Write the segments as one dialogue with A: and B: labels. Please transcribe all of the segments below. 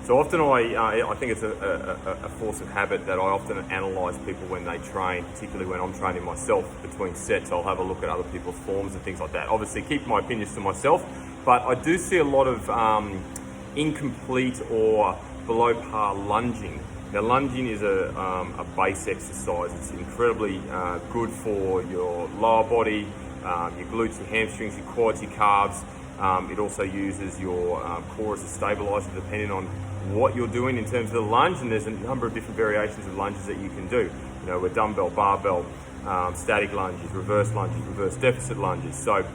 A: So often I think it's a force of habit that I often analyse people when they train, particularly when I'm training myself between sets. I'll have a look at other people's forms and things like that. Obviously keep my opinions to myself, but I do see a lot of incomplete or below par lunging. Now lunging is a base exercise. It's incredibly good for your lower body, your glutes, your hamstrings, your quads, your calves. It also uses your core as a stabilizer depending on what you're doing in terms of the lunge, and there's a number of different variations of lunges that you can do. You know, with dumbbell, barbell, static lunges, reverse deficit lunges. So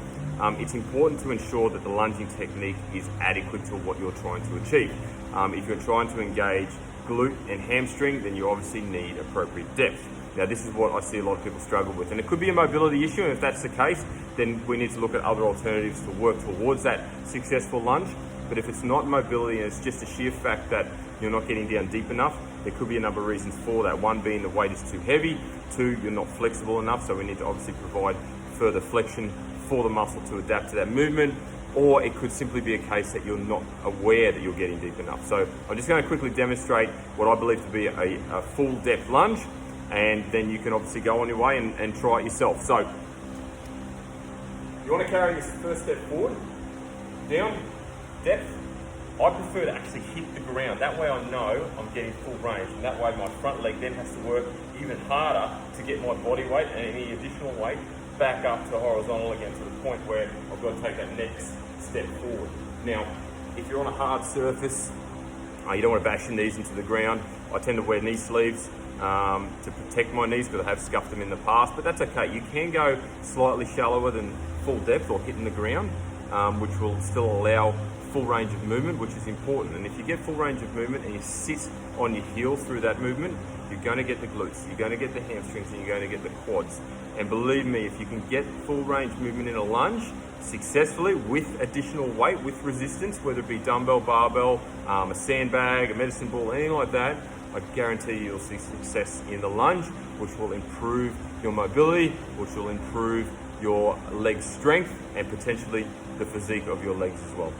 A: it's important to ensure that the lunging technique is adequate to what you're trying to achieve. If you're trying to engage glute and hamstring, then you obviously need appropriate depth. Now this is what I see a lot of people struggle with, and it could be a mobility issue, and if that's the case, then we need to look at other alternatives to work towards that successful lunge. But if it's not mobility and it's just a sheer fact that you're not getting down deep enough, there could be a number of reasons for that. One being the weight is too heavy, two, you're not flexible enough, so we need to obviously provide further flexion for the muscle to adapt to that movement, or it could simply be a case that you're not aware that you're getting deep enough. So I'm just going to quickly demonstrate what I believe to be a full depth lunge, and then you can obviously go on your way and try it yourself. So you want to carry this first step forward, down, depth. I prefer to actually hit the ground. That way I know I'm getting full range, and that way my front leg then has to work even harder to get my body weight and any additional weight back up to horizontal again, to the point where I've got to take that next step forward. Now, if you're on a hard surface, you don't want to bash your knees into the ground. I tend to wear knee sleeves to protect my knees because I have scuffed them in the past, but that's okay. You can go slightly shallower than full depth or hitting the ground, which will still allow full range of movement, which is important. And if you get full range of movement and you sit on your heel through that movement, you're going to get the glutes, you're going to get the hamstrings, and you're going to get the quads. And believe me, if you can get full range movement in a lunge successfully with additional weight, with resistance, whether it be dumbbell, barbell, a sandbag, a medicine ball, anything like that, I guarantee you'll see success in the lunge, which will improve your mobility, which will improve your leg strength, and potentially the physique of your legs as well.